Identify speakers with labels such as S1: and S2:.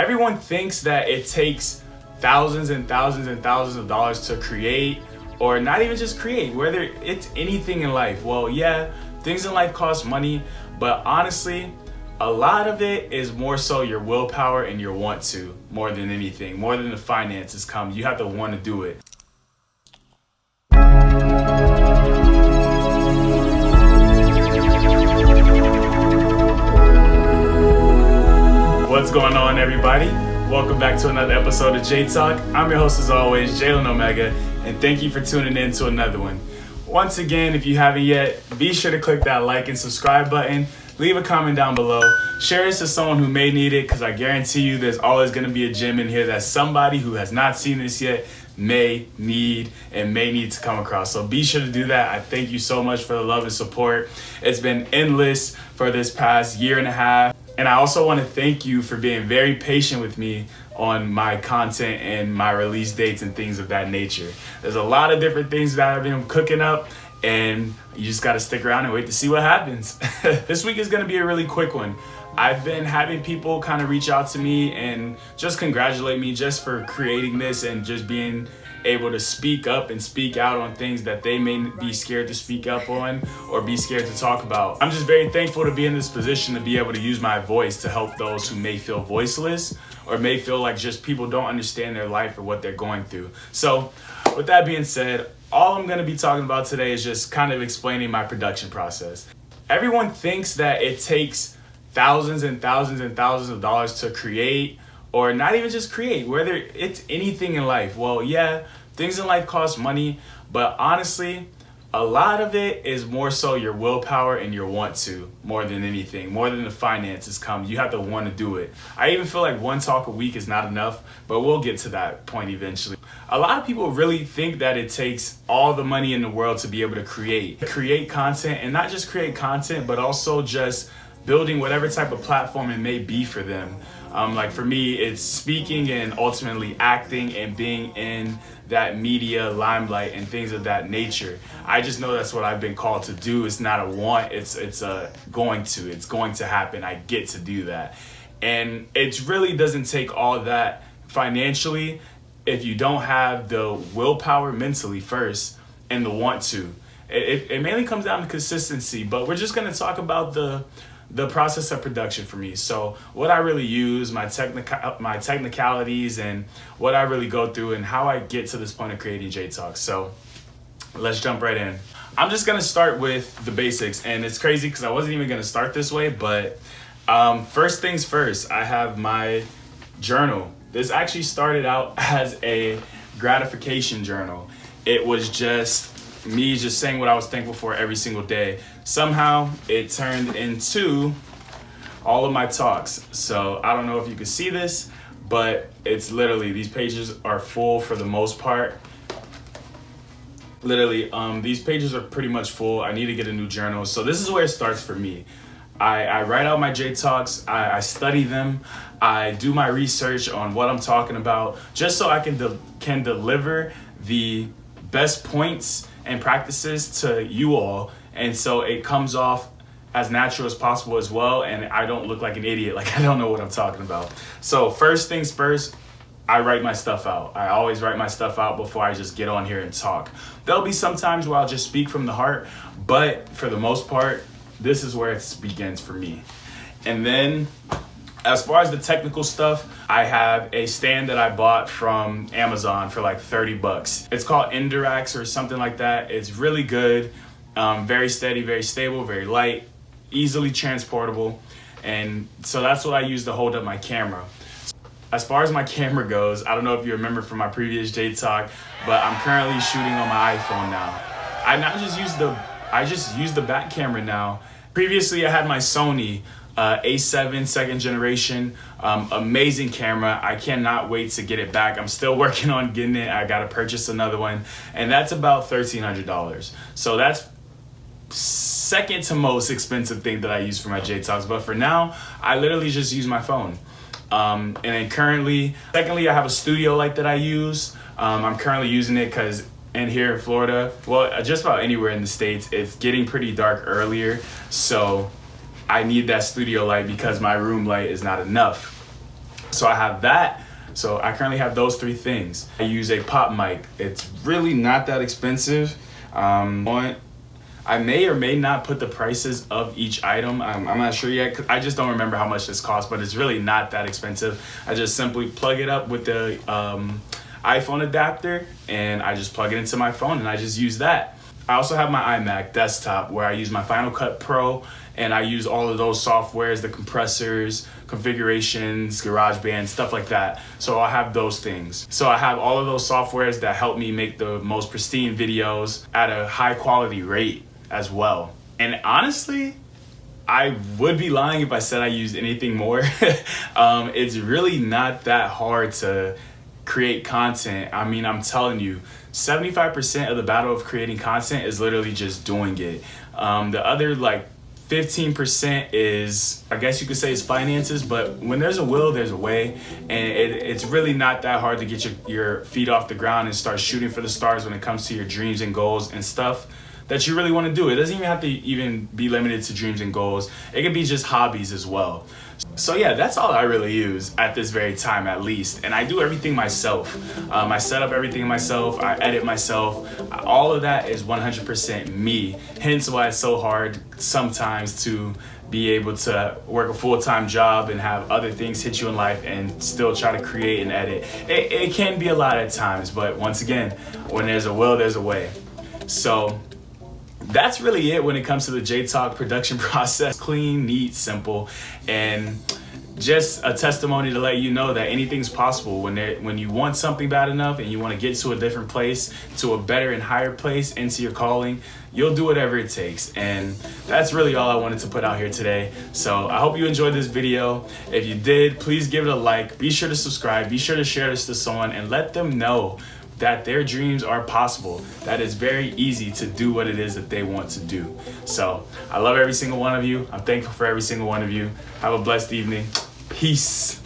S1: Everyone thinks that it takes thousands and thousands and thousands of dollars to create, or not even just create, whether it's anything in life. Well, yeah, things in life cost money, but honestly, a lot of it is more so your willpower and your want to, more than anything, more than the finances come. You have to want to do it. What's going on, everybody? Welcome back to another episode of JAYTALK. I'm your host as always, Jalen Omega, and thank you for tuning in to another one. Once again, if you haven't yet, be sure to click that like and subscribe button. Leave a comment down below. Share this to someone who may need it, because I guarantee you there's always going to be a gem in here that somebody who has not seen this yet may need to come across. So be sure to do that. I thank you so much for the love and support. It's been endless for this past year and a half. And I also want to thank you for being very patient with me on my content and my release dates and things of that nature. There's a lot of different things that I've been cooking up, and you just got to stick around and wait to see what happens. This week is going to be a really quick one. I've been having people kind of reach out to me and just congratulate me just for creating this and just being able to speak up and speak out on things that they may be scared to speak up on or be scared to talk about. I'm just very thankful to be in this position to be able to use my voice to help those who may feel voiceless or may feel like just people don't understand their life or what they're going through. So with that being said, all I'm going to be talking about today is just kind of explaining my production process. Everyone thinks that it takes thousands and thousands and thousands of dollars to create, or not even just create, whether it's anything in life. Well, yeah, things in life cost money, but honestly, a lot of it is more so your willpower and your want to, more than anything, more than the finances come. You have to want to do it. I even feel like one talk a week is not enough, but we'll get to that point eventually. A lot of people really think that it takes all the money in the world to be able to create content, and not just create content, but also just building whatever type of platform it may be for them. Like for me, it's speaking and ultimately acting and being in that media limelight and things of that nature. I just know that's what I've been called to do. It's not a want, it's going to happen. I get to do that. And it really doesn't take all that financially if you don't have the willpower mentally first and the want to. It mainly comes down to consistency, but we're just gonna talk about the process of production for me. So what I really use, my technicalities, and what I really go through and how I get to this point of creating JAYTALK. So let's jump right in. I'm just gonna start with the basics, and it's crazy because I wasn't even gonna start this way, but first things first, I have my journal. This actually started out as a gratification journal. It was just me just saying what I was thankful for every single day. Somehow it turned into all of my talks. So I don't know if you can see this, but it's literally, these pages are full for the most part. Literally, these pages are pretty much full. I need to get a new journal. So this is where it starts for me. I write out my JAYTALKs, I study them, I do my research on what I'm talking about, just so I can deliver the best points and practices to you all, and so it comes off as natural as possible as well, and I don't look like an idiot, like I don't know what I'm talking about. So first things first, I write my stuff out. I always write my stuff out before I just get on here and talk. There'll be some times where I'll just speak from the heart, but for the most part, this is where it begins for me. And then as far as the technical stuff, I have a stand that I bought from Amazon for like 30 bucks. It's called Indirax or something like that. It's really good, very steady, very stable, very light, easily transportable. And so that's what I use to hold up my camera. As far as my camera goes, I don't know if you remember from my previous JAYTALK, but I'm currently shooting on my iPhone now. I just use the back camera now. Previously, I had my Sony A7 second generation, amazing camera. I cannot wait to get it back. I'm still working on getting it. I gotta purchase another one, and that's about $1,300. So that's second to most expensive thing that I use for my JAYTALKs. But for now, I literally just use my phone. And then secondly, I have a studio light that I use. I'm currently using it because in here in Florida, well, just about anywhere in the States, it's getting pretty dark earlier. So I need that studio light because my room light is not enough. So I have that. So I currently have those 3 things. I use a pop mic. It's really not that expensive. I may or may not put the prices of each item. I'm not sure yet, 'cause I just don't remember how much this costs, but it's really not that expensive. I just simply plug it up with the iPhone adapter, and I just plug it into my phone, and I just use that. I also have my iMac desktop where I use my Final Cut Pro, and I use all of those softwares, the compressors, configurations, GarageBand, stuff like that. So I have those things. So I have all of those softwares that help me make the most pristine videos at a high quality rate as well. And honestly, I would be lying if I said I used anything more. It's really not that hard to create content. I mean, I'm telling you, 75% of the battle of creating content is literally just doing it. The other 15% is, I guess you could say, is finances, but when there's a will, there's a way, and it's really not that hard to get your feet off the ground and start shooting for the stars when it comes to your dreams and goals and stuff that you really want to do. It doesn't even have to even be limited to dreams and goals. It could be just hobbies as well. So yeah, that's all I really use at this very time, at least. And I do everything myself. I set up everything myself. I edit myself. All of that is 100% me. Hence why it's so hard sometimes to be able to work a full-time job and have other things hit you in life and still try to create and edit. It can be a lot at times, but once again, when there's a will, there's a way. So that's really it when it comes to the JAYTALK production process. Clean, neat, simple, and just a testimony to let you know that anything's possible when you want something bad enough and you want to get to a different place, to a better and higher place, into your calling. You'll do whatever it takes. And that's really all I wanted to put out here today. So I hope you enjoyed this video. If you did, please give it a like. Be sure to subscribe. Be sure to share this to someone and let them know that their dreams are possible, that it's very easy to do what it is that they want to do. So I love every single one of you. I'm thankful for every single one of you. Have a blessed evening. Peace.